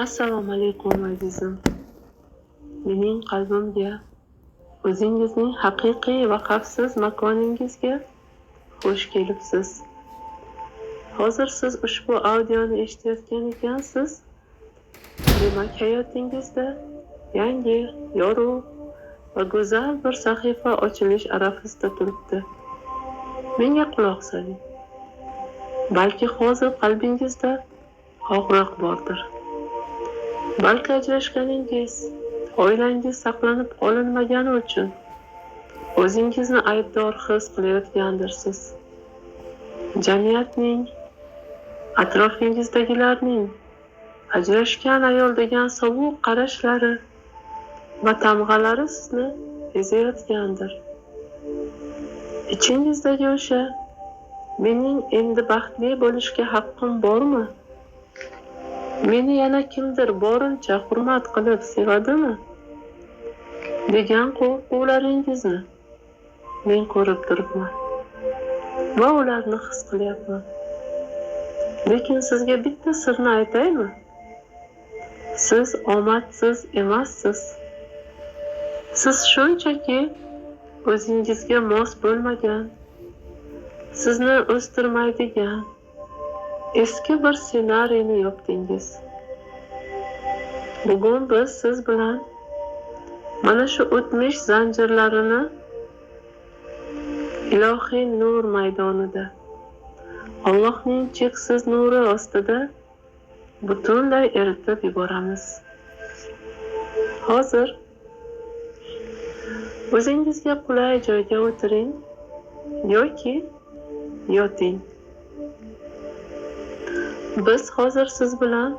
Assalomu alaykum azizim. Mening qalbimga, o'zingizning haqiqiy va xavfsiz makoningizga xush kelibsiz. Hozir siz ushbu audioni eshitayotgan ekansiz. Demak, hayotingizda yangi, yorug' va go'zal bir sahifa ochilish arafasida turibdi. Menga quloq soling. Balki hozir qalbingizda og'riq bordir. Balki ajrashganingiz, oilangiz saqlanib qolinmagani uchun o'zingizni aybdor his qilayotgandirsiz. Jamiyatning, atrofingizdagilarning ajrashgan ayol degan sovuq qarashlari va tamg'alari sizni ezayotgandir. Ichingizdagi o'sha mening endi baxtli bo'lishga haqqim bormi? Meni yana kimdir borincha hurmat qilib sevadimi? degan qo'rquvlaringizni men ko'rib turibman va ularni his qilyapman. Lekin sizga bitta sirni aytaymi? Siz omadsiz emassiz. Siz shunchaki o'zingizga mos bo'lmagan, sizni o'stirmaydigan eski bir ssenariyni yopdingiz. Bugun biz siz bilan mana shu o'tmish zanjirlarini ilohiy nur maydonida, Allohning cheksiz nuri ostida butunlay eritib yuboramiz. Hozir o'zingizga qulay joyga o'tiring yoki yoting. Biz hozir siz bilan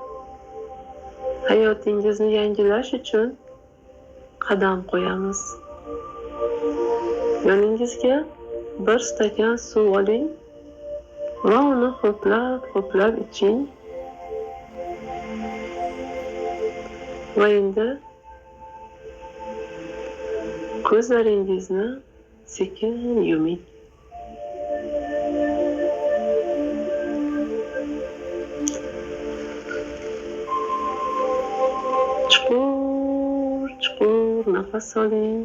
hayotingizni yangilash uchun qadam qo'yamiz. Yoningizga bir stakan suv oling va uni ho'plab iching. Va endi ko'zlaringizni sekin yuming. Chuqur nafas oling.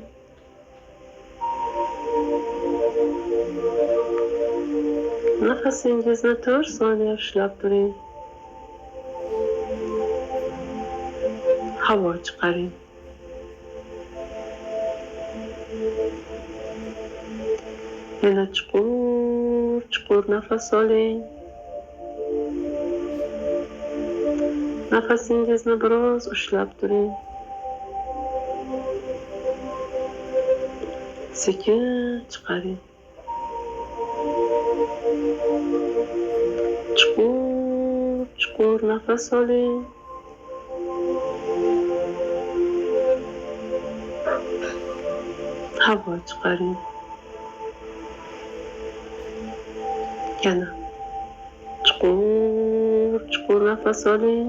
Nafasingizni 4 soniya ushlab turing. Havo chiqaring. Yana chuqur nafas oling. Nafasingizni biroz ushlab turing. Sekin chiqaring. Chuqur nafas oling. Havo chiqaring. Yana chuqur nafas oling.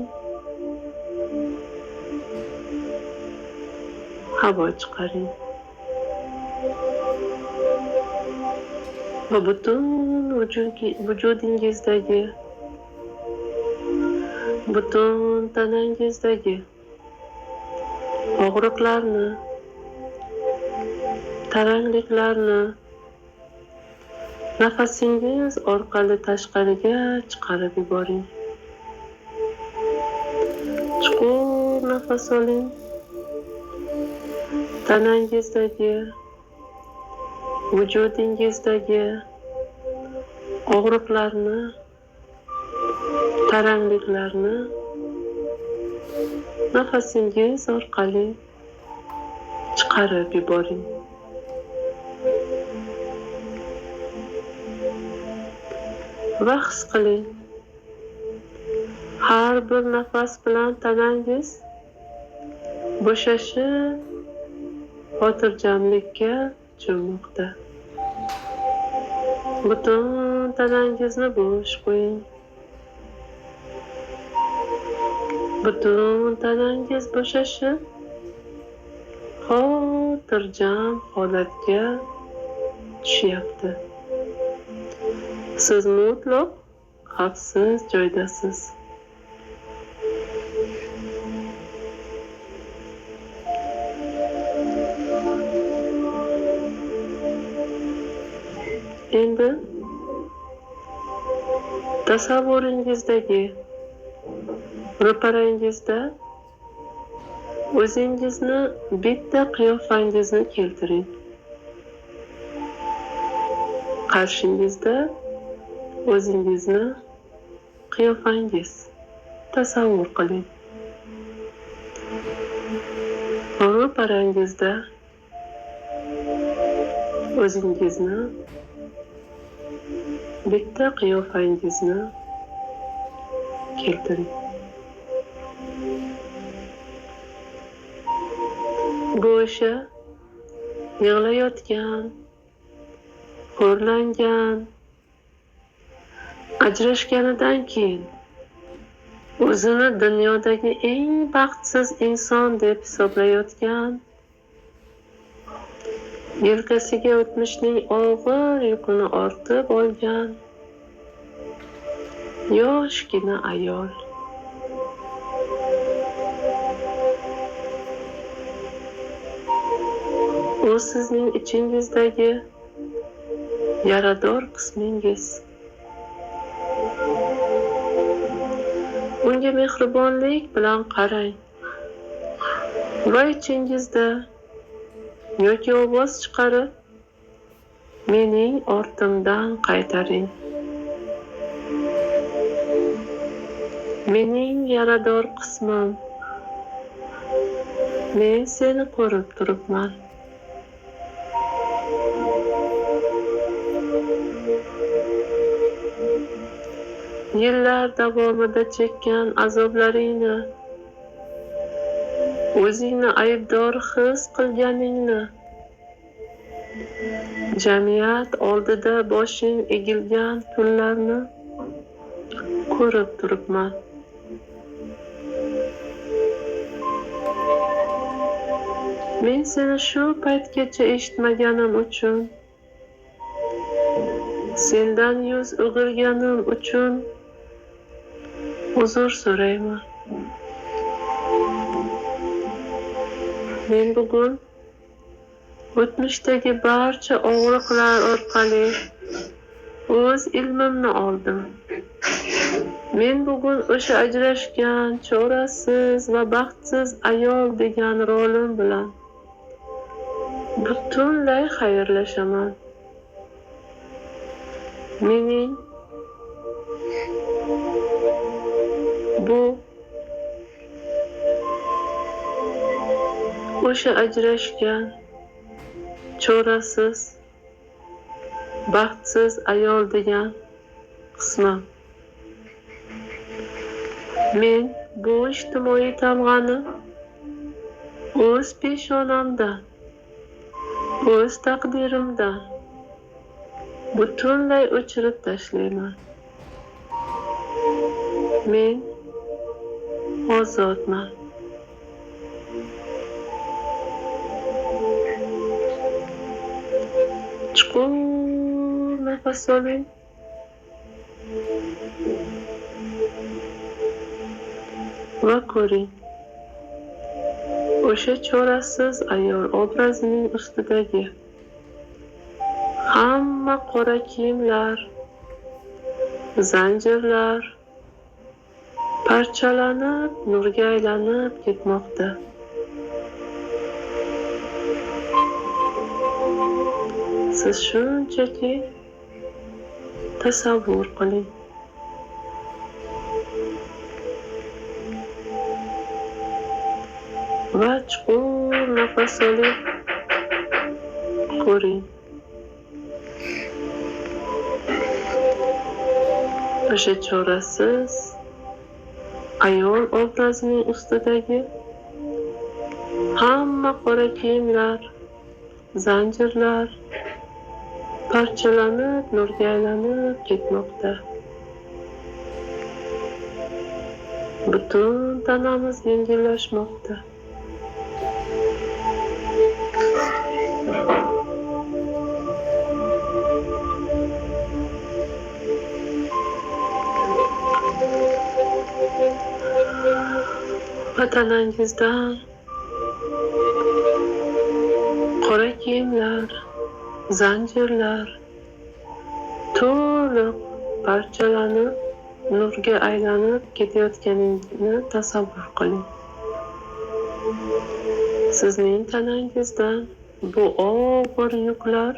Havo chiqaring. Va butun vujudingizdagi, butun tanangizdagi og'riqlarni, tarangliklarni nafasingiz orqali tashqariga chiqarib yuboring. Chuqur nafas oling. Tanangizdagi, vujudingizdagi og'riqlarni, tarangliklarni nafasingiz orqali chiqarib yuboring. Va his qiling. Har bir nafas bilan tanangiz bo'shashib, xotirjamlikka cho'mmoqda. Butun tanangizni bo'sh qo'ying. Butun tanangiz bo'shashib, xotirjam holatga tushyapti. Siz mutlaq xavfsiz joydasiz. Endi tasavvuringizdagi ro'parangizda o'zingizni bitta qiyofangizni keltiring. Qarshingizda o'zingizni qiyofangiz tasavvur qiling. Ro'parangizda o'zingizni bitta qiyofangizni keltiring. Bu o'sha yig'layotgan, xo'rlangan, ajrashganidan keyin o'zini dunyodagi eng baxtsiz inson deb hisoblayotgan, yelkasiga o'tmishning og'ir yukini ortib olgan yoshgina ayol. U sizning ichingizdagi yarador qismingiz. Unga mehribonlik bilan qarang va ichingizda yoki ovoz chiqarib mening ortimdan qaytaring. Mening yarador qismim, men seni ko'rib turibman. Yillar davomida chekkan azoblaringni, o'zingni aybdor his qilganingni, jamiyat oldida boshing egilgan kunlarni ko'rib turibman. Men seni shu paytgacha eshitmaganim uchun, sendan yuz o'girganim uchun uzr so'rayman. Men bugun o'tmishdagi barcha og'riqlar orqali o'z ilmimni oldim. Men bugun o'sha ajrashgan, chorasiz va baxtsiz ayol degan rolim bilan butunlay xayrlashaman. Mening bu o'sha ajrashgan, chorasiz, baxtsiz ayol degan qismim. Men bu ijtimoiy tamg'ani o'z peshonamdan, o'z taqdirimdan butunlay o'chirib tashlayman. Men ozodman. Chuqur nafas oling. Va ko'ring. O'sha chorasiz ayol obrazining ustidagi hamma qora kiyimlar, zanjirlar parchalanib, nurga aylanib ketmoqda. Siz shunchaki tasavvur qiling. Va chuqur nafas olib ko'ring. O'sha chorasiz ayol obrazining ustidagi hamma qora kiyimlar, zanjirlar parchalanib, nurga aylanib ketmoqda. Butun tanamiz yengillashmoqda. Badaningizdan qora kiyimlar, zanjirlar to'liq parchalanib, nurga aylanib ketayotganini tasavvur qiling. Sizning tanangizdan bu og'ir yuklar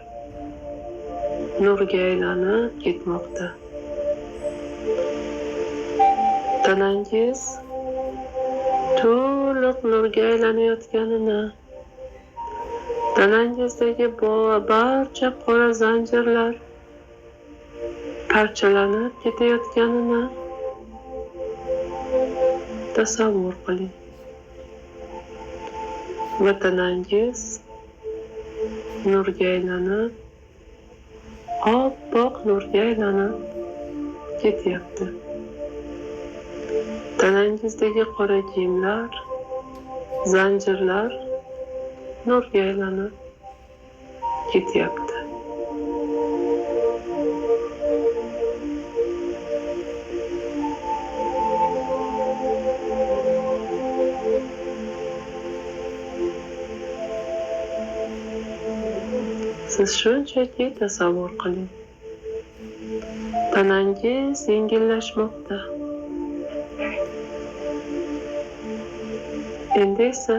nurga aylanib ketmoqda. Tanangiz to'liq nurga aylanayotganini, tanangizdagi barcha qora zanjirlar parchalanib ketayotganini tasavvur qiling. Va tanangiz nurga aylanib, oppoq nurga aylanib ketyapti. Tanangizdagi qora kiyimlar, zanjirlar nurga aylanib ketyapti. Siz shunchaki tasavvur qiling. Tanangiz yengillashmoqda. Endi esa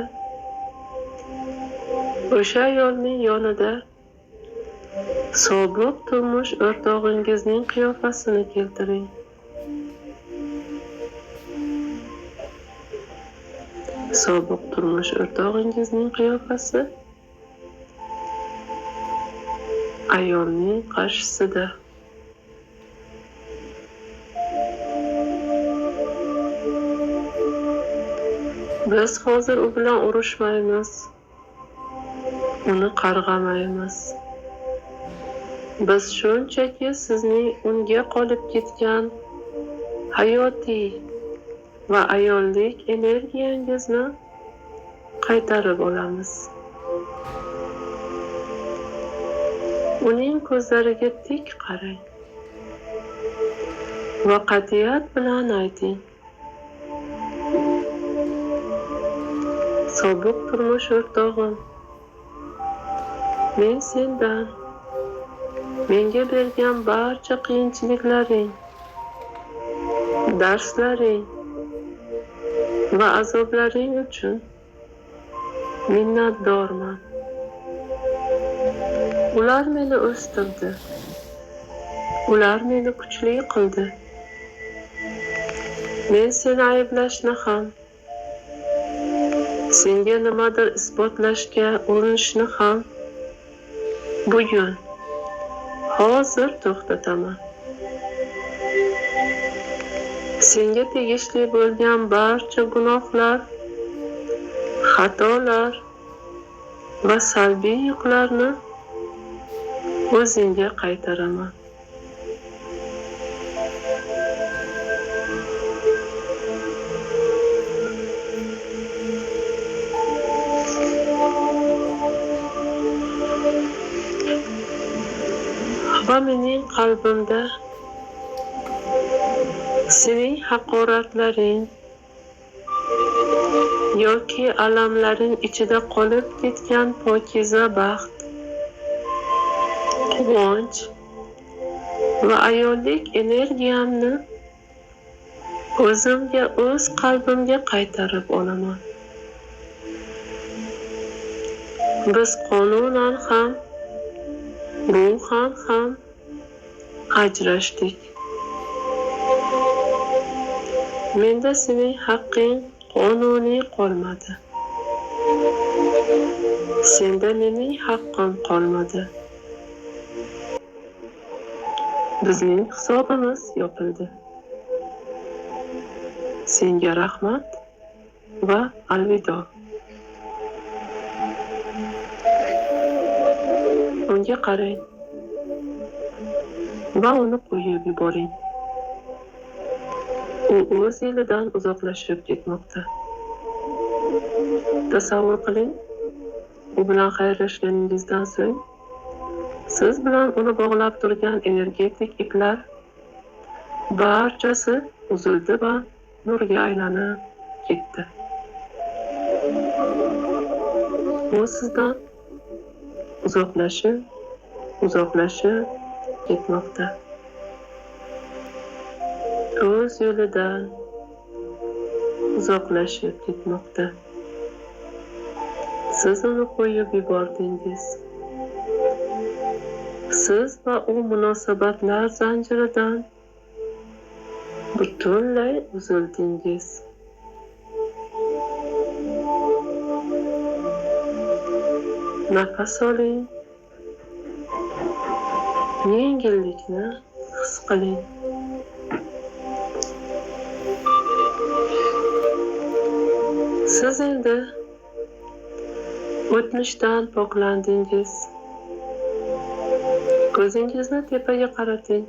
o'sha ayolning yonida sobiq turmush o'rtog'ingizning qiyofasini keltiring. Sobiq turmush o'rtog'ingizning qiyofasi ayolning qarshisida. Biz hozir u bilan urushmaymiz, uni qarg'amaymiz. Biz shunchaki sizning unga qolib ketgan hayotiy va ayollik energiyangizni qaytarib olamiz. Uning ko'zlariga tik qarang va qat'iyat bilan ayting: sobiq turmush o'rtog'im, men sendan menga bergan barcha qiyinchiliklaring, darslaring va azoblaring uchun minnatdorman. Ular meni o'stirdi. Ular meni kuchli qildi. Men seni ayblashni ham, senga nimadir isbotlashga urinishni ham bugun, hozir to'xtataman. Senga tegishli bo'lgan barcha gunohlar, xatolar va salbiy yuqlarni o'zingga qaytaraman. Va mening qalbimda sening haqoratlaring yoki alamlaring ichida qolib ketgan pokiza baxt, quvonch va ayollik energiyamni o'zimga, o'z qalbimga qaytarib olaman. Biz qonunan ham, ruhan ham ajrashdik. Menda sening haqqing qonuniy qolmadi. Senda mening haqqim qolmadi. Bizning hisobimiz yopildi. Senga rahmat va alvido. Unga qarang va uni qo'yib yuboring. U o'z elidan uzoqlashib ketmoqda. Tasavvur qiling, u bilan xayrlashganingizdan so'ng siz bilan uni bog'lab turgan energetik iplar barchasi uzildi va nurga aylanib ketdi. U sizdan uzoqlashib ketmoqda. o'z yo'lidan uzoqlashib ketmoqda. Siz uni qo'yib yubordingiz. Siz va u munosabatlar zanjiridan butunlay uzildingiz. Nafas oling. Yengillikni his qiling. Siz endi o'tmishdan poklandingiz. Ko'zingizni tepaga qarating.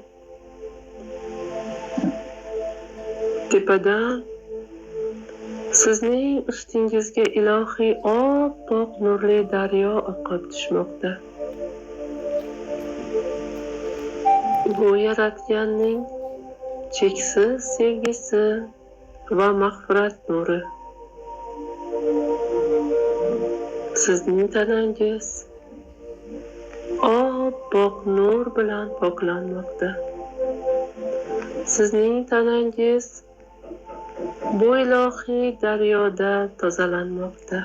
Tepadan sizning ustingizga ilohiy oppoq nurli daryo oqib tushmoqda. Bu Yaratganning cheksiz sevgisi va mag'firat nuri. Sizning tanangiz oppoq nur bilan poklanmoqda. Sizning tanangiz bu ilohiy daryoda tozalanmoqda.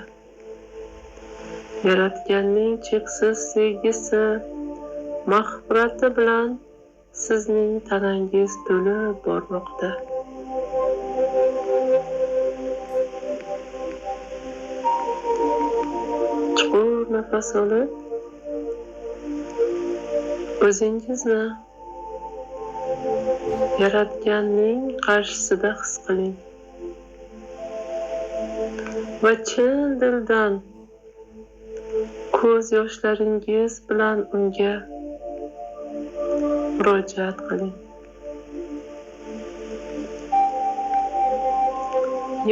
Yaratganning cheksiz sevgisi, mag'firati bilan sizning tanangiz to'lib bormoqda. Chuqur nafas olib, o'zingizni Yaratganning qarshisida his qiling va chin dildan ko'z yoshlaringiz bilan unga murojaat qiling.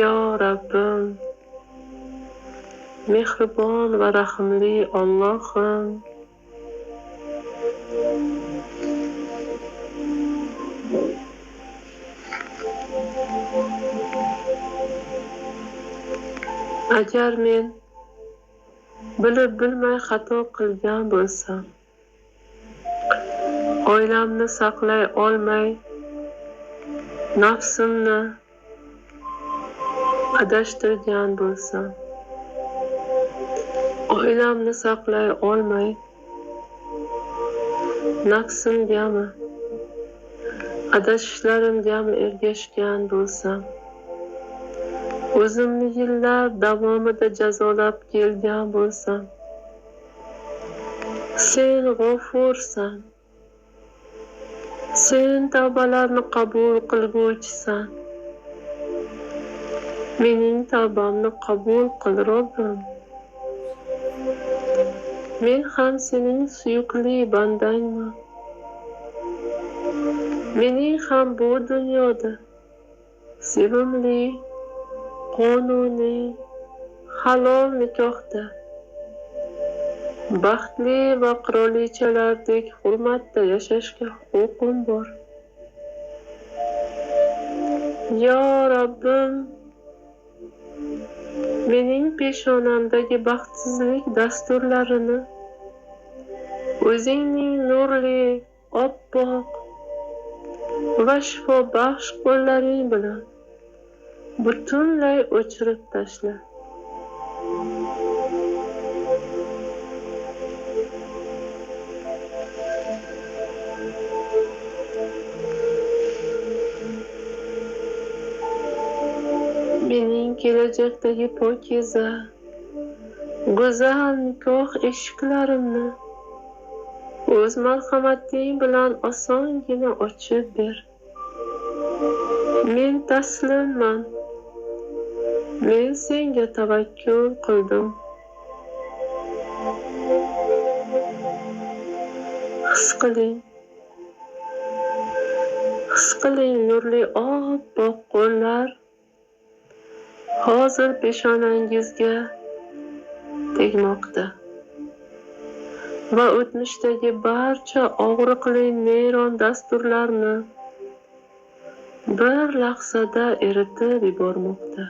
Yo Rabbim, mehribon va rahimli Allohim, agar men bilib bilmay xato qilgan bo'lsam, oilamni saqlay olmay, nafsimni adashtirgan bo'lsam, oilamni saqlay olmay, nafsimgami, adashishlarimgami ergashgan bo'lsam, o'zimni yillar davomida jazolab kelgan bo'lsam, sen g'ofursan, sen tavbalarni qabul qilguvchisan. Mening tavbamni qabul qil, Robbim. Men ham sening suyukli bandangman. Mening ham bu dunyoda sevimli, qonuniy, halol nikohda baxtli va qirolichalardek hurmatda yashashga huquqim bor. Yo Rabbim, mening peshonamdagi baxtsizlik dasturlarini o'zingning nurli, oppoq va shifobaxsh qo'llaring bilan butunlay o'chirib tashla. Mening kelajakdagi pokiza, go'zal nikoh eshiklarimni o'z marhamating bilan osongina ochib ber. Men taslimman. Men senga tavakkul qildim. His qiling. His qiling, nurli oppoq qo'llar hozir peshonangizga tegmoqda va o'tmishdagi barcha og'riqli neyron dasturlarni bir lahzada eritib yubormoqda.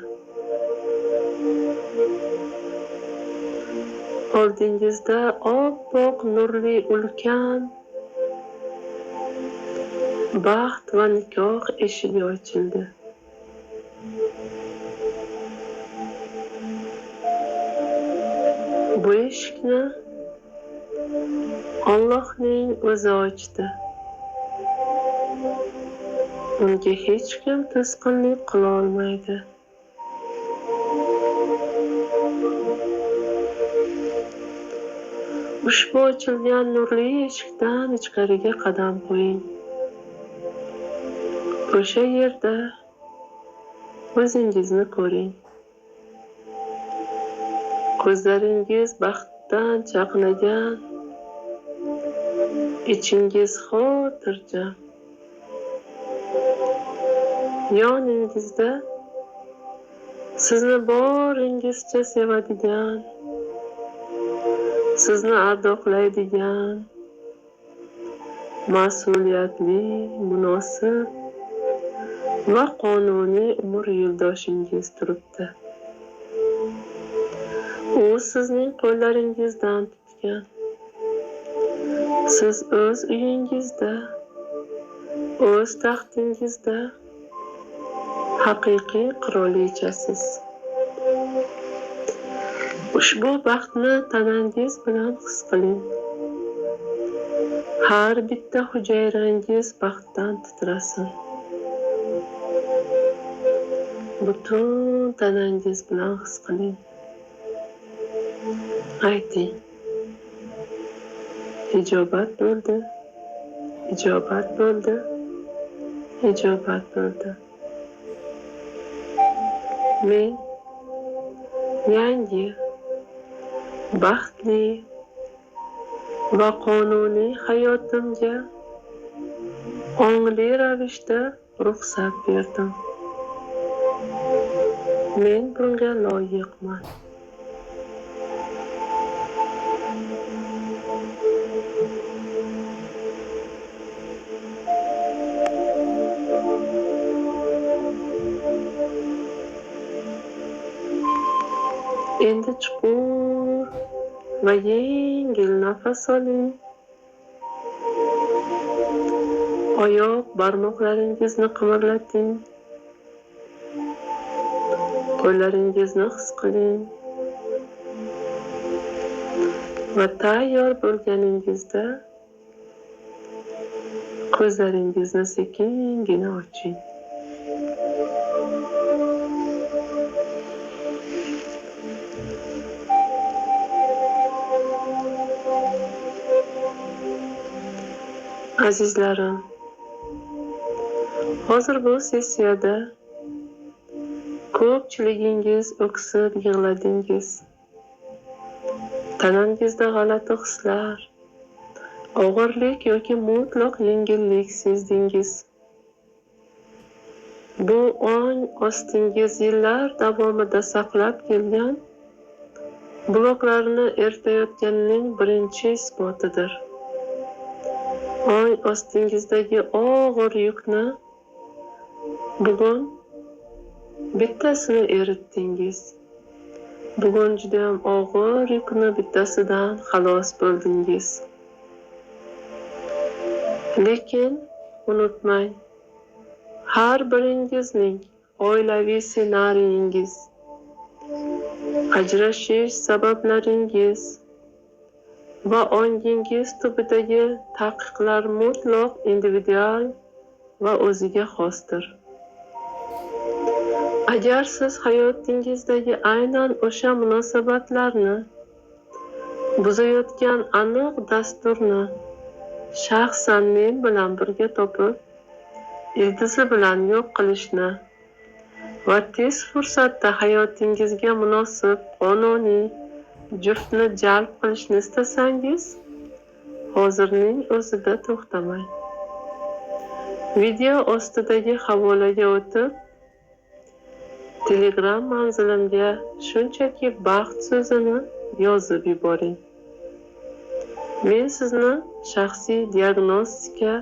Oldingizda oppoq nurli ulkan baxt va nikoh eshigi ochildi. Bu eshikni Allohning o'zi ochdi. Unga hech kim to'sqinlik qila olmaydi. Ushbu ochilgan nurli eshikdan ichkariga qadam qo'ying. O'sha yerda o'zingizni ko'ring. Ko'zlaringiz baxtdan chaqnagan, ichingiz xotirjam. Yoningizda sizni boringizcha sevadigan, sizni ardoqlaydigan, mas'uliyatli, munosib va qonuniy umr yo'ldoshingiz turibdi. U sizning qo'llaringizdan tutgan. Siz o'z uyingizda, o'z taxtingizda haqiqiy qirolichasiz. Ushbu baxtni tanangiz bilan his qiling. Har bitta hujayrangiz baxtdan titrasin. Butun tanangiz bilan his qiling. Ayting. Ijobat bo'ldi. Ijobat bo'ldi. Ijobat bo'ldi. Men yangi, baxtli va qonuniy hayotimga ongli ravishda ruxsat berdim. Men bunga loyiqman. Endi chuqur va yengil nafas oling. Oyoq barmoqlaringizni qimirlating. Qo'llaringizni his qiling. Va tayyor bo'lganingizda ko'zlaringizni sekingina oching. Azizlarim, hozir bu sessiyada ko'pchiligingiz o'ksib yig'ladingiz. Tanangizda g'alati hislar, og'irlik yoki mutlaq yengillik sezdingiz. Bu ong ostingiz yillar davomida saqlab kelgan bloklarni eritayotganining birinchi isbotidir. Ong ostingizdagi og'ir yukni bugun bittasini eritdingiz. Bugun juda ham og'ir yukni bittasidan xalos bo'ldingiz. Lekin unutmang, har biringizning oilaviy ssenariyingiz, ajrashish sabablaringiz va ongingiz tubidagi taqiqlar mutlaq individual va o'ziga xosdir. Agar siz hayotingizdagi aynan o'sha munosabatlarni buzayotgan aniq dasturni shaxsan men bilan birga topib, ildizi bilan yo'q qilishni va tez fursatda hayotingizga munosib qonuniy juftni jalb qilishni istasangiz, hozirning o'zida to'xtamang. Video ostidagi havolaga o'tib, Telegram manzilimga shunchaki baxt so'zini yozib yuboring. Men sizni shaxsiy diagnostika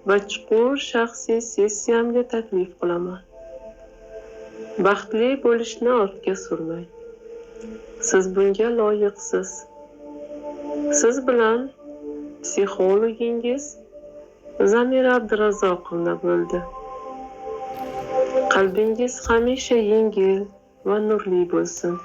va chuqur shaxsiy sessiyamga taklif qilaman. Baxtli bo'lishni ortga surmang. Siz bunga loyiqsiz. Siz bilan psixologingiz Zamira Abdurazzoqovna bo'ldi. Qalbingiz hamisha yengil va nurli bo'lsin.